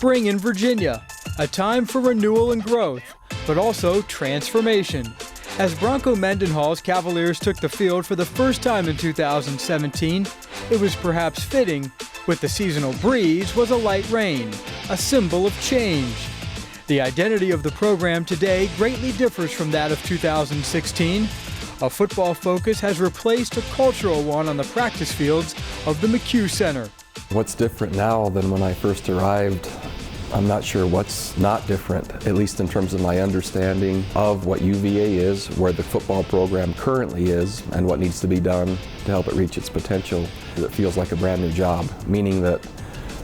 spring in Virginia, a time for renewal and growth, but also transformation. As Bronco Mendenhall's Cavaliers took the field for the first time in 2017, it was perhaps fitting, with the seasonal breeze, was a light rain, a symbol of change. The identity of the program today greatly differs from that of 2016. A football focus has replaced a cultural one on the practice fields of the McHugh Center. What's different now than when I first arrived? I'm not sure what's not different, at least in terms of my understanding of what UVA is, where the football program currently is, and what needs to be done to help it reach its potential. It feels like a brand new job, meaning that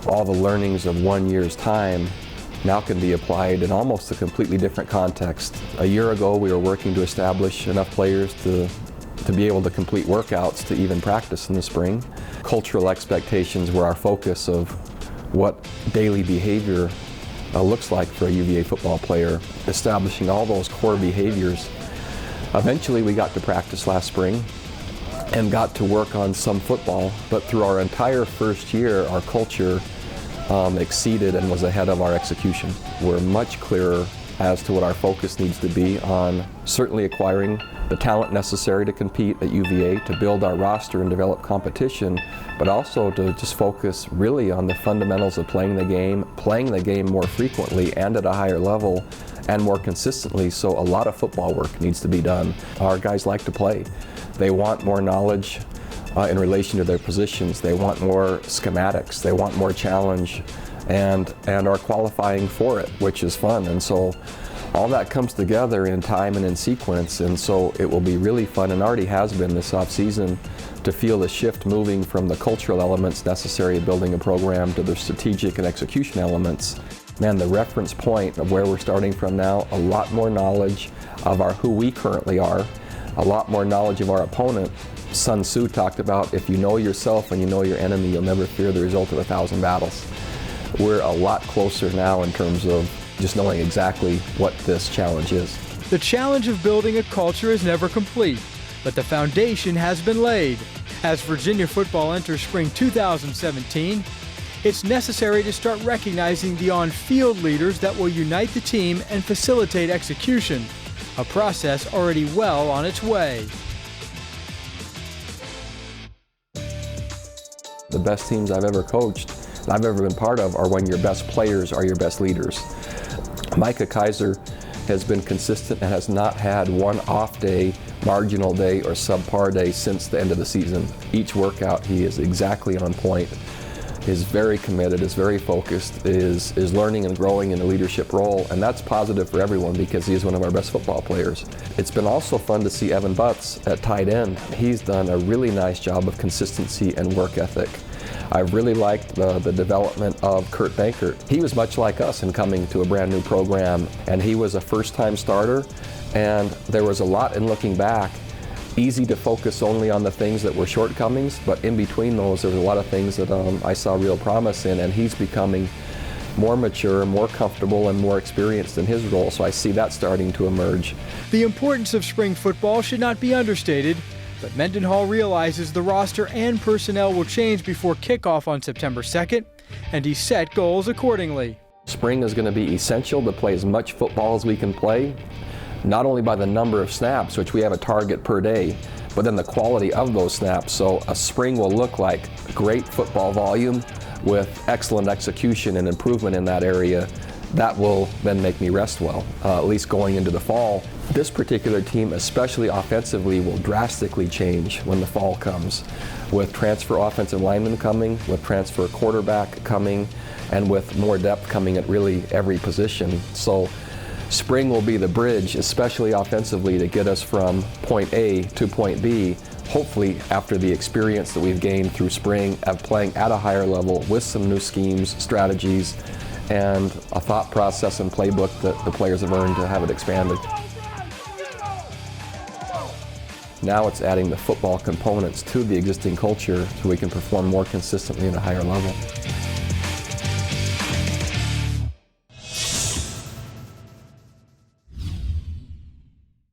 all the learnings of 1 year's time now can be applied in almost a completely different context. A year ago, we were working to establish enough players to be able to complete workouts to even practice in the spring. Cultural expectations were our focus of what daily behavior looks like for a UVA football player, establishing all those core behaviors. Eventually we got to practice last spring and got to work on some football, but through our entire first year, our culture exceeded and was ahead of our execution. We're much clearer as to what our focus needs to be on certainly acquiring the talent necessary to compete at UVA, to build our roster and develop competition, but also to just focus really on the fundamentals of playing the game more frequently and at a higher level and more consistently. So a lot of football work needs to be done. Our guys like to play. They want more knowledge in relation to their positions. They want more schematics. They want more challenge and are qualifying for it, which is fun. And so all that comes together in time and in sequence, and so it will be really fun, and already has been this off-season, to feel the shift moving from the cultural elements necessary in building a program to the strategic and execution elements. Man, the reference point of where we're starting from now, a lot more knowledge of who we currently are, a lot more knowledge of our opponent. Sun Tzu talked about, if you know yourself and you know your enemy, you'll never fear the result of 1,000 battles. We're a lot closer now in terms of just knowing exactly what this challenge is. The challenge of building a culture is never complete, but the foundation has been laid. As Virginia football enters spring 2017, it's necessary to start recognizing the on-field leaders that will unite the team and facilitate execution, a process already well on its way. The best teams I've ever coached, I've ever been part of, are when your best players are your best leaders. Micah Kaiser has been consistent and has not had one off day, marginal day, or subpar day since the end of the season. Each workout he is exactly on point, is very committed, is very focused, is learning and growing in a leadership role, and that's positive for everyone because he is one of our best football players. It's been also fun to see Evan Butts at tight end. He's done a really nice job of consistency and work ethic. I've really liked the development of Kurt Bankert. He was much like us in coming to a brand new program, and he was a first-time starter, and there was a lot in looking back. Easy to focus only on the things that were shortcomings, but in between those there was a lot of things that I saw real promise in, and he's becoming more mature, more comfortable, and more experienced in his role, so I see that starting to emerge. The importance of spring football should not be understated, but Mendenhall realizes the roster and personnel will change before kickoff on September 2nd, and he set goals accordingly. Spring is going to be essential to play as much football as we can play, not only by the number of snaps, which we have a target per day, but then the quality of those snaps. So a spring will look like great football volume with excellent execution and improvement in that area. That will then make me rest well, at least going into the fall. This particular team, especially offensively, will drastically change when the fall comes, with transfer offensive linemen coming, with transfer quarterback coming, and with more depth coming at really every position. So spring will be the bridge, especially offensively, to get us from point A to point B, hopefully after the experience that we've gained through spring of playing at a higher level with some new schemes, strategies, and a thought process and playbook that the players have earned to have it expanded. Now it's adding the football components to the existing culture so we can perform more consistently at a higher level.